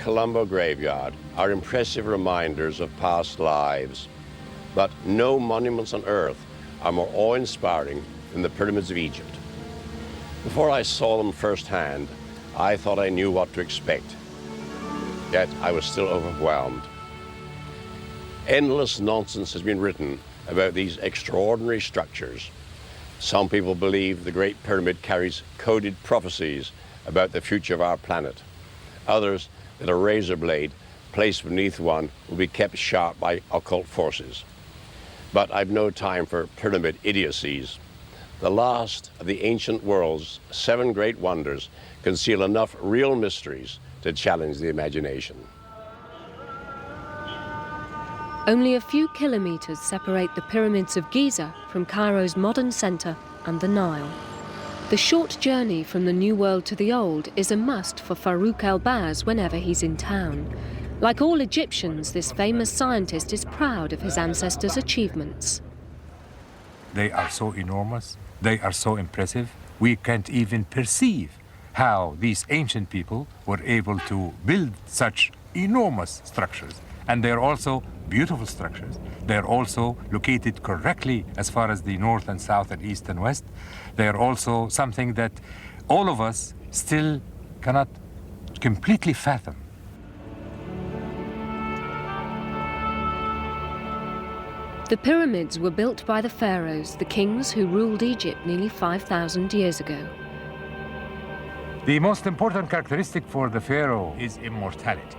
Colombo graveyard are impressive reminders of past lives, but no monuments on earth are more awe-inspiring than the pyramids of Egypt. Before I saw them firsthand, I thought I knew what to expect, yet I was still overwhelmed. Endless nonsense has been written about these extraordinary structures. Some people believe the Great Pyramid carries coded prophecies about the future of our planet. Others, that a razor blade placed beneath one will be kept sharp by occult forces. But I've no time for pyramid idiocies. The last of the ancient world's 7 great wonders conceal enough real mysteries to challenge the imagination. Only a few kilometers separate the pyramids of Giza from Cairo's modern center and the Nile. The short journey from the New World to the Old is a must for Farouk Elbaz whenever he's in town. Like all Egyptians, this famous scientist is proud of his ancestors' achievements. They are so enormous, they are so impressive, we can't even perceive how these ancient people were able to build such enormous structures. And they're also beautiful structures. They're also located correctly as far as the north and south and east and west. They're also something that all of us still cannot completely fathom. The pyramids were built by the pharaohs, the kings who ruled Egypt nearly 5,000 years ago. The most important characteristic for the pharaoh is immortality.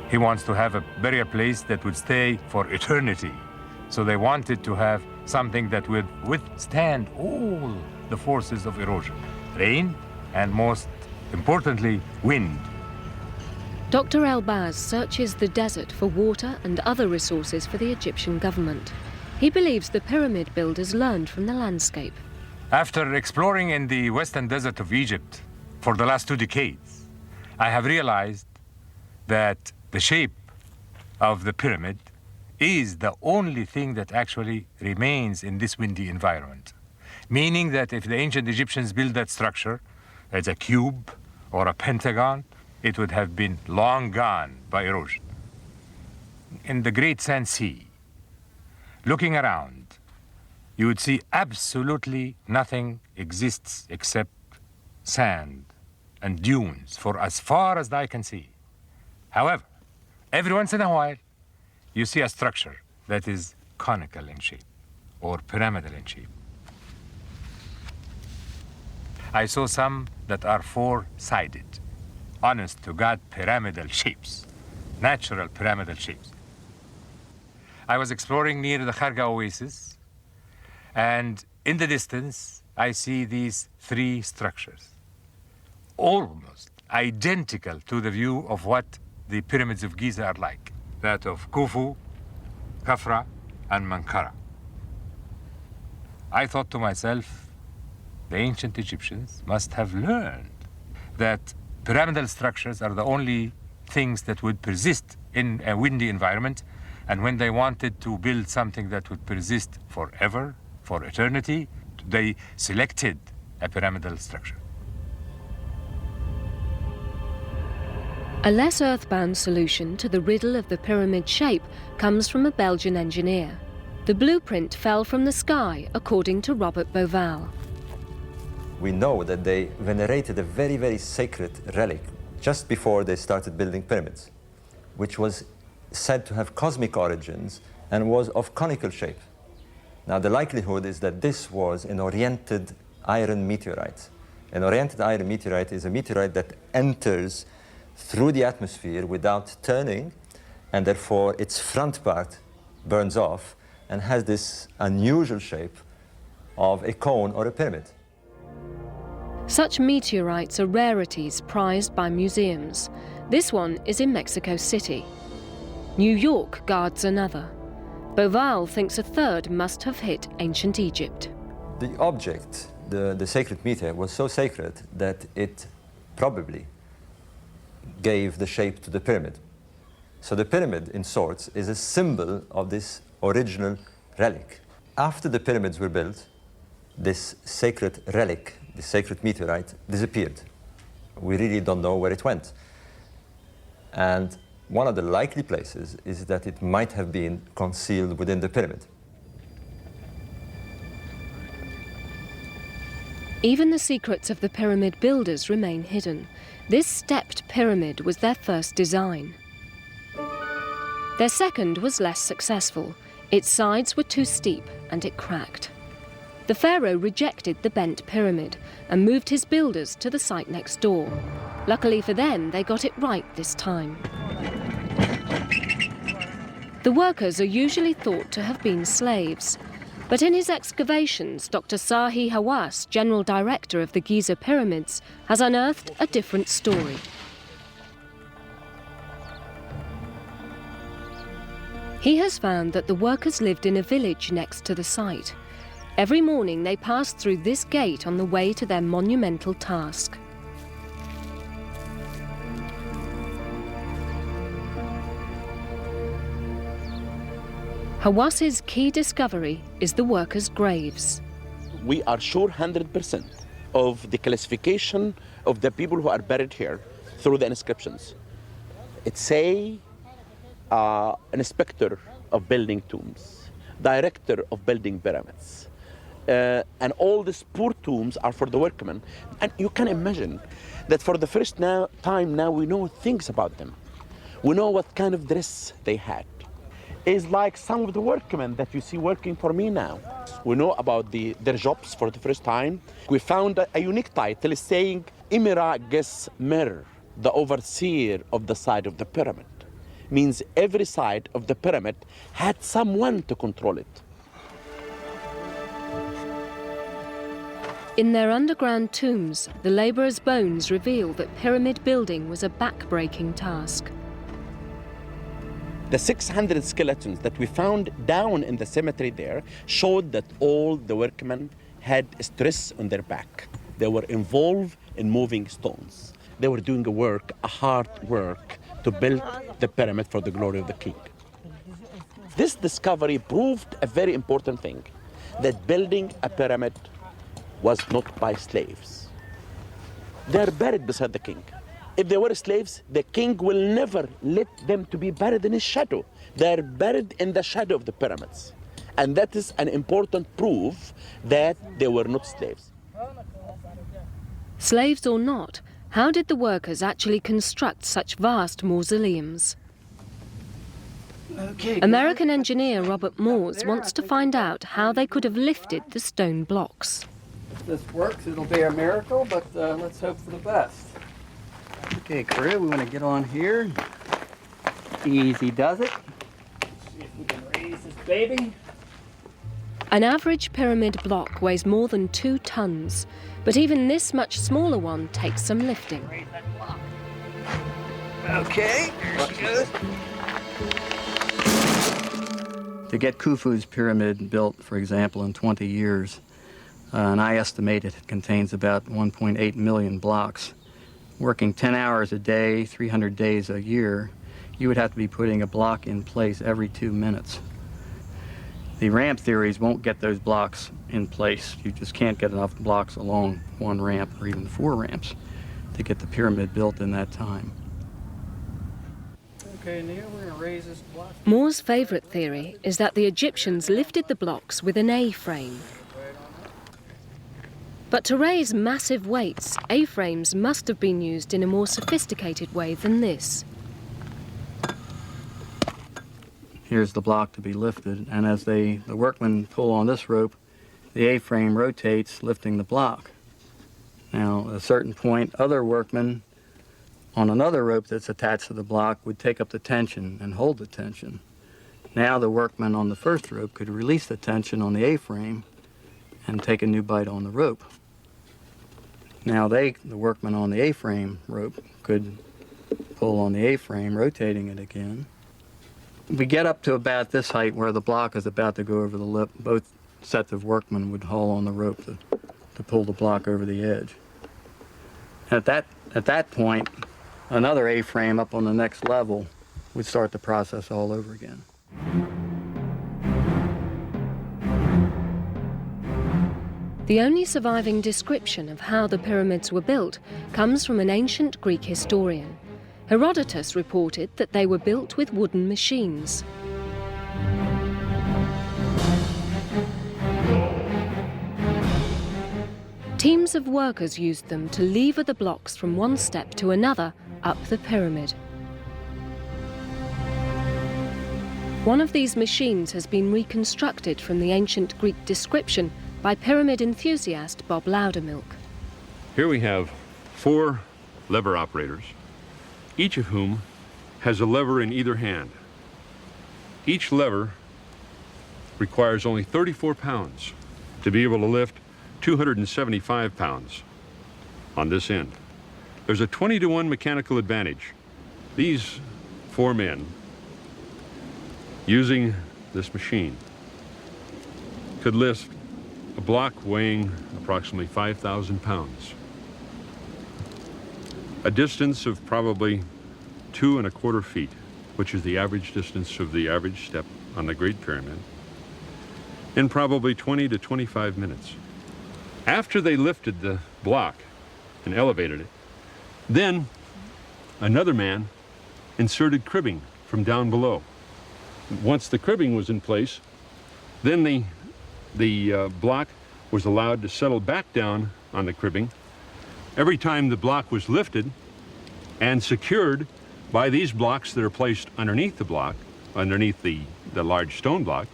He wants to have a burial place that would stay for eternity. So they wanted to have something that would withstand all the forces of erosion, rain, and most importantly, wind. Dr. Elbaz searches the desert for water and other resources for the Egyptian government. He believes the pyramid builders learned from the landscape. After exploring in the western desert of Egypt for the last 2 decades, I have realized that the shape of the pyramid is the only thing that actually remains in this windy environment. Meaning that if the ancient Egyptians built that structure as a cube or a pentagon, it would have been long gone by erosion. In the Great Sand Sea, looking around, you would see absolutely nothing exists except sand and dunes for as far as the eye can see. However, every once in a while, you see a structure that is conical in shape or pyramidal in shape. I saw some that are 4-sided, honest to God pyramidal shapes, natural pyramidal shapes. I was exploring near the Kharga Oasis, and in the distance, I see these 3 structures, almost identical to the view of what the pyramids of Giza are like, that of Khufu, Khafra, and Menkaure. I thought to myself, the ancient Egyptians must have learned that pyramidal structures are the only things that would persist in a windy environment, and when they wanted to build something that would persist forever, for eternity, they selected a pyramidal structure. A less earthbound solution to the riddle of the pyramid shape comes from a Belgian engineer. The blueprint fell from the sky, according to Robert Bauval. We know that they venerated a very, very sacred relic just before they started building pyramids, which was said to have cosmic origins and was of conical shape. Now, the likelihood is that this was an oriented iron meteorite. An oriented iron meteorite is a meteorite that enters through the atmosphere without turning, and therefore its front part burns off and has this unusual shape of a cone or a pyramid. Such meteorites are rarities prized by museums. This one is in Mexico City. New York guards another. Bauval thinks a third must have hit ancient Egypt. The object, the sacred meteor, was so sacred that it probably gave the shape to the pyramid. So the pyramid, in sorts, is a symbol of this original relic. After the pyramids were built, this sacred relic, the sacred meteorite, disappeared. We really don't know where it went. And one of the likely places is that it might have been concealed within the pyramid. Even the secrets of the pyramid builders remain hidden. This stepped pyramid was their first design. Their second was less successful. Its sides were too steep and it cracked. The pharaoh rejected the bent pyramid and moved his builders to the site next door. Luckily for them, they got it right this time. The workers are usually thought to have been slaves. But in his excavations, Dr. Sahi Hawass, General Director of the Giza Pyramids, has unearthed a different story. He has found that the workers lived in a village next to the site. Every morning they passed through this gate on the way to their monumental task. Hawass's key discovery is the workers' graves. We are sure 100% of the classification of the people who are buried here through the inscriptions. It say inspector of building tombs, director of building pyramids, and all these poor tombs are for the workmen. And you can imagine that for the first time now we know things about them. We know what kind of dress they had. Is like some of the workmen that you see working for me now. We know about their jobs for the first time. We found a unique title saying Imira Ges Mer, the overseer of the side of the pyramid. Means every side of the pyramid had someone to control it. In their underground tombs, the laborers' bones reveal that pyramid building was a back-breaking task. The 600 skeletons that we found down in the cemetery there showed that all the workmen had stress on their back. They were involved in moving stones. They were doing a hard work to build the pyramid for the glory of the king. This discovery proved a very important thing, that building a pyramid was not by slaves. They're buried beside the king. If they were slaves, the king will never let them to be buried in his shadow. They're buried in the shadow of the pyramids. And that is an important proof that they were not slaves. Slaves or not, how did the workers actually construct such vast mausoleums? American engineer Robert Moores wants to find out how they could have lifted the stone blocks. If this works, it'll be a miracle, but let's hope for the best. Okay, crew, we want to get on here. Easy does it. See if we can raise this baby. An average pyramid block weighs more than 2 tons, but even this much smaller one takes some lifting. Raise that block. Okay, there she goes. To get Khufu's pyramid built, for example, in 20 years, and I estimate it contains about 1.8 million blocks. Working 10 hours a day, 300 days a year, you would have to be putting a block in place every 2 minutes. The ramp theories won't get those blocks in place. You just can't get enough blocks along one ramp or even 4 ramps to get the pyramid built in that time. Okay, Neil, we're going to raise this block. Moore's favourite theory is that the Egyptians lifted the blocks with an A-frame. But to raise massive weights, A-frames must have been used in a more sophisticated way than this. Here's the block to be lifted, and as the workmen pull on this rope, the A-frame rotates, lifting the block. Now, at a certain point, other workmen on another rope that's attached to the block would take up the tension and hold the tension. Now the workman on the first rope could release the tension on the A-frame and take a new bite on the rope. Now the workman on the A-frame rope could pull on the A-frame, rotating it again. We get up to about this height where the block is about to go over the lip. Both sets of workmen would haul on the rope to pull the block over the edge. At that point, another A-frame up on the next level would start the process all over again. The only surviving description of how the pyramids were built comes from an ancient Greek historian. Herodotus reported that they were built with wooden machines. Teams of workers used them to lever the blocks from one step to another up the pyramid. One of these machines has been reconstructed from the ancient Greek description by pyramid enthusiast Bob Loudermilk. Here we have 4 lever operators, each of whom has a lever in either hand. Each lever requires only 34 pounds to be able to lift 275 pounds on this end. There's a 20-to-1 mechanical advantage. These 4 men, using this machine, could lift a block weighing approximately 5,000 pounds. A distance of probably 2¼ feet, which is the average distance of the average step on the Great Pyramid, in probably 20 to 25 minutes. After they lifted the block and elevated it, then another man inserted cribbing from down below. Once the cribbing was in place, then the block was allowed to settle back down on the cribbing. Every time the block was lifted and secured by these blocks that are placed underneath the block, underneath the large stone block,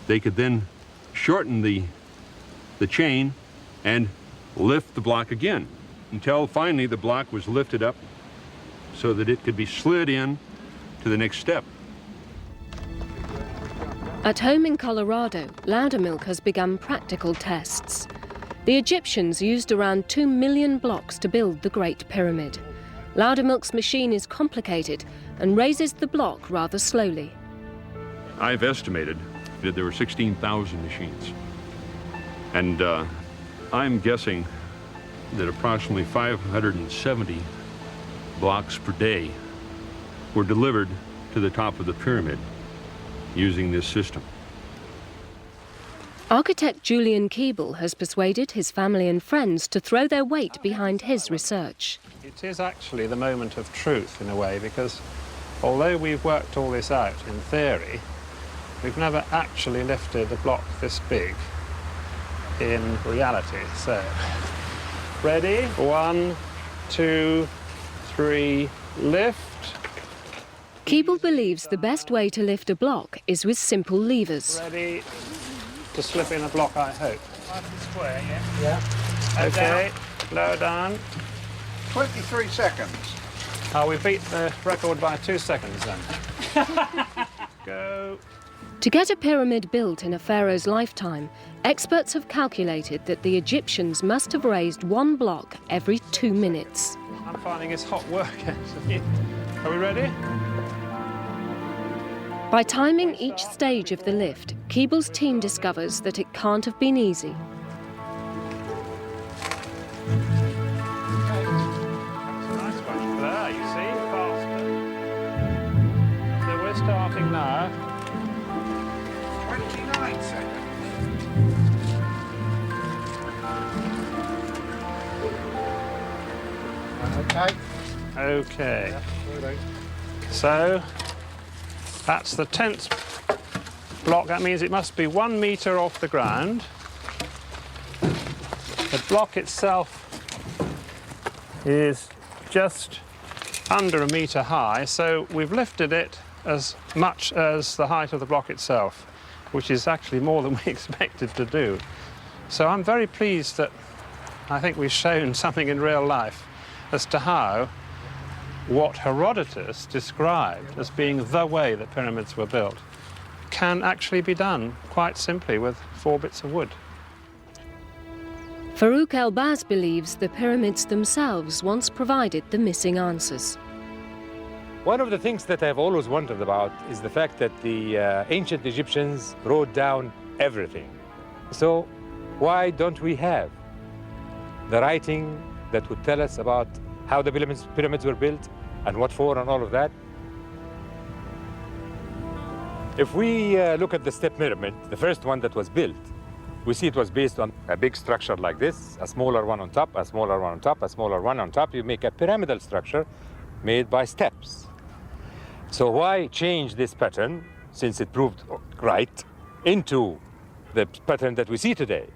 they could then shorten the chain and lift the block again until finally the block was lifted up so that it could be slid in to the next step. At home in Colorado, Loudermilk has begun practical tests. The Egyptians used around 2 million blocks to build the Great Pyramid. Loudermilk's machine is complicated and raises the block rather slowly. I've estimated that there were 16,000 machines. And I'm guessing that approximately 570 blocks per day were delivered to the top of the pyramid using this system. Architect Julian Keeble has persuaded his family and friends to throw their weight behind his research. It is actually the moment of truth in a way, because although we've worked all this out in theory, we've never actually lifted a block this big in reality. So, ready? 1, 2, 3, lift. Keeble believes the best way to lift a block is with simple levers. Ready to slip in a block, I hope. Square, yeah? Yeah. Okay, lower down. 23 seconds. Oh, we beat the record by 2 seconds then. Go. To get a pyramid built in a pharaoh's lifetime, experts have calculated that the Egyptians must have raised 1 block every 2 minutes. I'm finding it's hot work, actually. Are we ready? By timing each stage of the lift, Keeble's team discovers that it can't have been easy. Nice one. There, you see, faster. So we're starting now. 29 seconds. Okay. Okay. So that's the 10th block. That means it must be 1 metre off the ground. The block itself is just under 1 metre high, so we've lifted it as much as the height of the block itself, which is actually more than we expected to do. So I'm very pleased that I think we've shown something in real life as to how what Herodotus described as being the way that pyramids were built can actually be done quite simply with 4 bits of wood. Farouk El-Baz believes the pyramids themselves once provided the missing answers. One of the things that I've always wondered about is the fact that the ancient Egyptians wrote down everything. So why don't we have the writing that would tell us about how the pyramids were built and what for and all of that? If we look at the step pyramid, the first one that was built, we see it was based on a big structure like this, a smaller one on top, a smaller one on top, a smaller one on top. You make a pyramidal structure made by steps. So why change this pattern, since it proved right, into the pattern that we see today?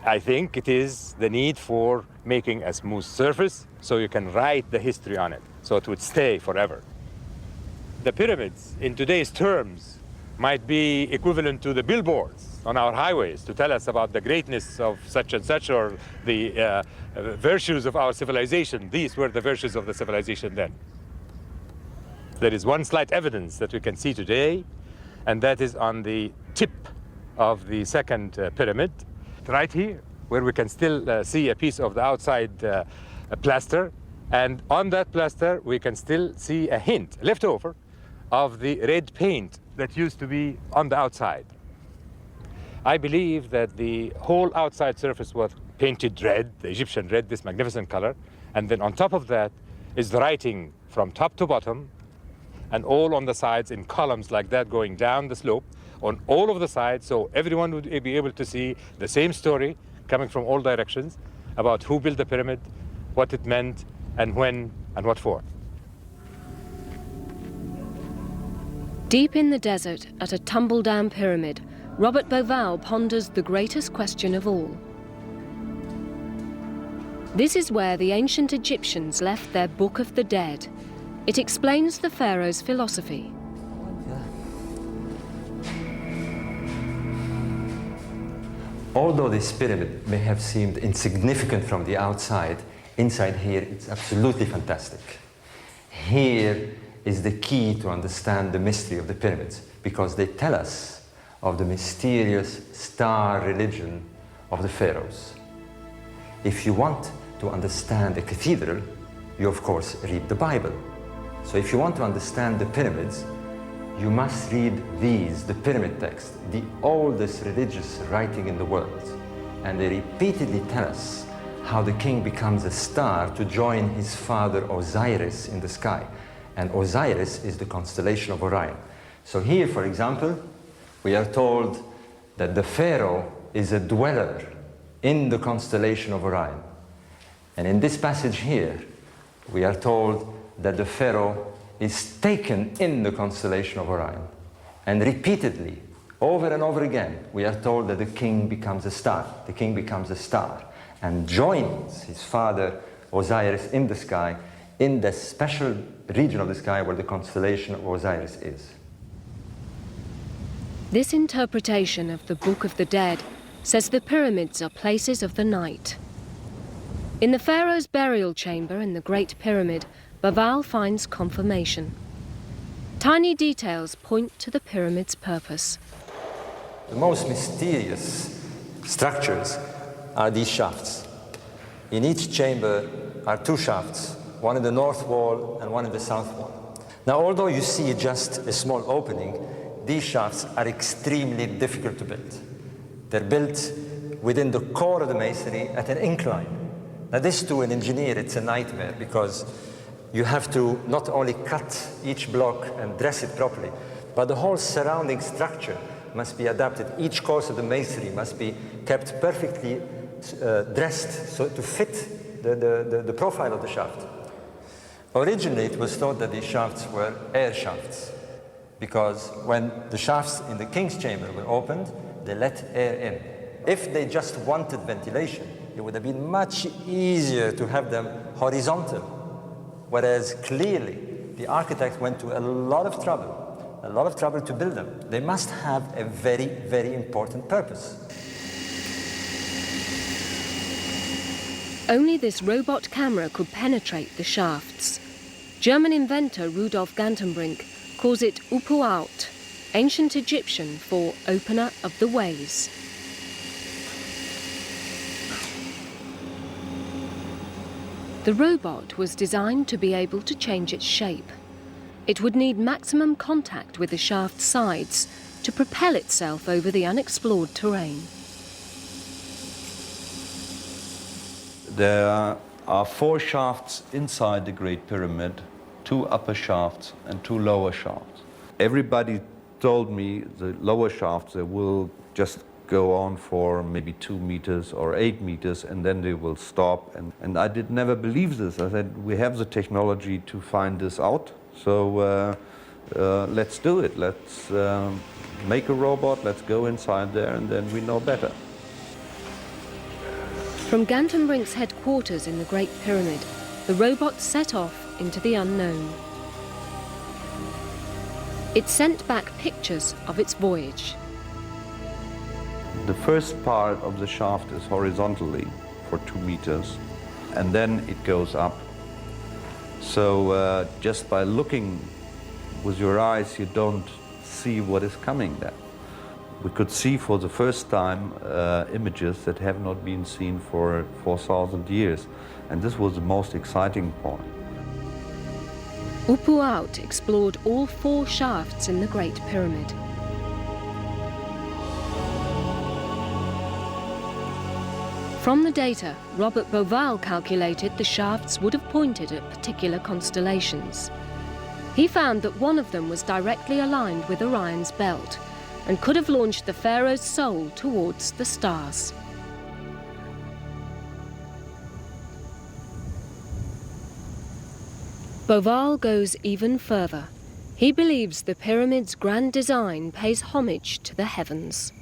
I think it is the need for making a smooth surface so you can write the history on it, so it would stay forever. The pyramids, in today's terms, might be equivalent to the billboards on our highways to tell us about the greatness of such and such, or the virtues of our civilization. These were the virtues of the civilization then. There is one slight evidence that we can see today, and that is on the tip of the second pyramid, right here, where we can still see a piece of the outside plaster, and on that plaster we can still see a hint left over of the red paint that used to be on the outside. I believe that the whole outside surface was painted red, the Egyptian red, this magnificent color, and then on top of that is the writing from top to bottom, and all on the sides in columns like that going down the slope on all of the sides, so everyone would be able to see the same story coming from all directions about who built the pyramid, what it meant, and when, and what for. Deep in the desert, at a tumble-down pyramid, Robert Bauval ponders the greatest question of all. This is where the ancient Egyptians left their Book of the Dead. It explains the pharaoh's philosophy. Although this pyramid may have seemed insignificant from the outside, inside here it's absolutely fantastic. Here is the key to understand the mystery of the pyramids, because they tell us of the mysterious star religion of the pharaohs. If you want to understand a cathedral, you of course read the Bible. So if you want to understand the pyramids, you must read these, the pyramid text, the oldest religious writing in the world. And they repeatedly tell us how the king becomes a star to join his father Osiris in the sky. And Osiris is the constellation of Orion. So here, for example, we are told that the pharaoh is a dweller in the constellation of Orion. And in this passage here, we are told that the pharaoh is taken in the constellation of Orion. And repeatedly, over and over again, we are told that the king becomes a star. The king becomes a star and joins his father Osiris in the sky, in the special region of the sky where the constellation of Osiris is. This interpretation of the Book of the Dead says the pyramids are places of the night. In the pharaoh's burial chamber in the Great Pyramid, Bauval finds confirmation. Tiny details point to the pyramid's purpose. The most mysterious structures are these shafts. In each chamber are two shafts, one in the north wall and one in the south wall. Now, although you see just a small opening, these shafts are extremely difficult to build. They're built within the core of the masonry at an incline. Now, this to an engineer, it's a nightmare, because you have to not only cut each block and dress it properly, but the whole surrounding structure must be adapted. Each course of the masonry must be kept perfectly dressed so to fit the profile of the shaft. Originally, it was thought that these shafts were air shafts, because when the shafts in the king's chamber were opened, they let air in. If they just wanted ventilation, it would have been much easier to have them horizontal, whereas clearly the architect went to a lot of trouble to build them. They must have a very, very important purpose. Only this robot camera could penetrate the shafts. German inventor Rudolf Gantenbrink calls it Upuaut, ancient Egyptian for opener of the ways. The robot was designed to be able to change its shape. It would need maximum contact with the shaft's sides to propel itself over the unexplored terrain. There are 4 shafts inside the Great Pyramid, 2 upper shafts and 2 lower shafts. Everybody told me the lower shafts will just go on for maybe 2 meters or 8 meters, and then they will stop. And I did never believe this. I said, we have the technology to find this out, so let's do it. Let's make a robot, let's go inside there, and then we know better. From Gantenbrink's headquarters in the Great Pyramid, the robot set off into the unknown. It sent back pictures of its voyage. The first part of the shaft is horizontally for 2 meters, and then it goes up. So just by looking with your eyes, you don't see what is coming there. We could see for the first time images that have not been seen for 4,000 years, and this was the most exciting point. Upuaut explored all 4 shafts in the Great Pyramid. From the data, Robert Bauval calculated the shafts would have pointed at particular constellations. He found that one of them was directly aligned with Orion's belt and could have launched the Pharaoh's soul towards the stars. Bauval goes even further. He believes the pyramid's grand design pays homage to the heavens.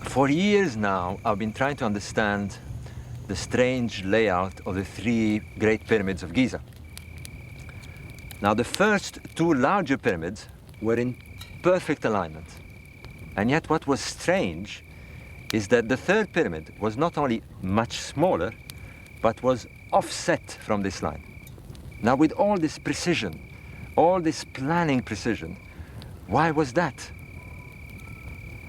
For years now, I've been trying to understand the strange layout of the 3 Great Pyramids of Giza. Now, the first 2 larger pyramids were in perfect alignment. And yet what was strange is that the 3rd pyramid was not only much smaller, but was offset from this line. Now, with all this precision, all this planning precision, why was that?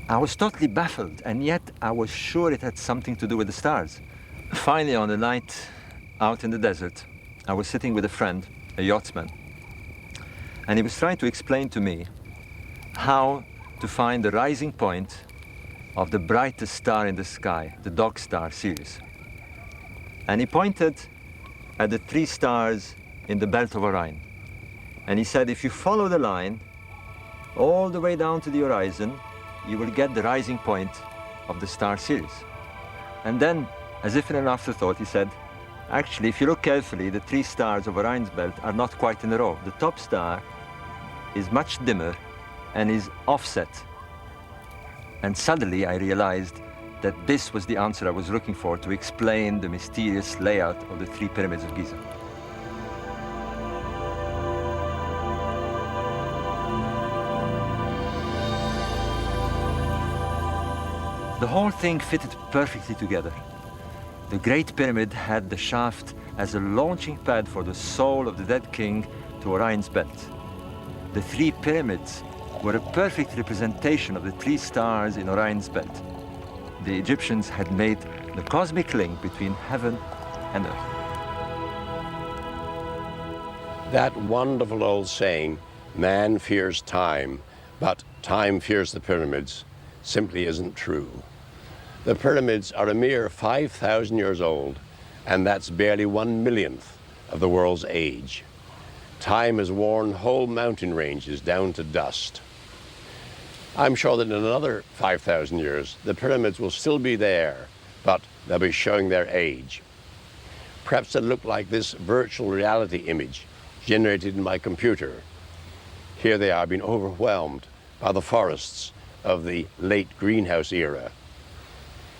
I was totally baffled, and yet I was sure it had something to do with the stars. Finally, on a night out in the desert, I was sitting with a friend, a yachtsman, and he was trying to explain to me how to find the rising point of the brightest star in the sky, the Dog Star Sirius. And he pointed at the 3 stars in the belt of Orion. And he said, if you follow the line all the way down to the horizon, you will get the rising point of the star Sirius. And then, as if in an afterthought, he said, actually, if you look carefully, the 3 stars of Orion's belt are not quite in a row. The top star is much dimmer and is offset. And suddenly I realized that this was the answer I was looking for to explain the mysterious layout of the 3 pyramids of Giza. The whole thing fitted perfectly together. The Great Pyramid had the shaft as a launching pad for the soul of the dead king to Orion's belt. The 3 pyramids were a perfect representation of the 3 stars in Orion's belt. The Egyptians had made the cosmic link between heaven and earth. That wonderful old saying, man fears time, but time fears the pyramids, simply isn't true. The pyramids are a mere 5,000 years old, and that's barely 1/1,000,000th of the world's age. Time has worn whole mountain ranges down to dust. I'm sure that in another 5,000 years, the pyramids will still be there, but they'll be showing their age. Perhaps they'll look like this virtual reality image generated in my computer. Here they are being overwhelmed by the forests of the late greenhouse era.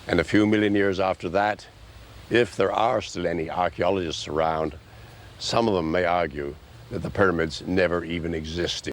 And a few million years after that, if there are still any archaeologists around, some of them may argue that the pyramids never even existed.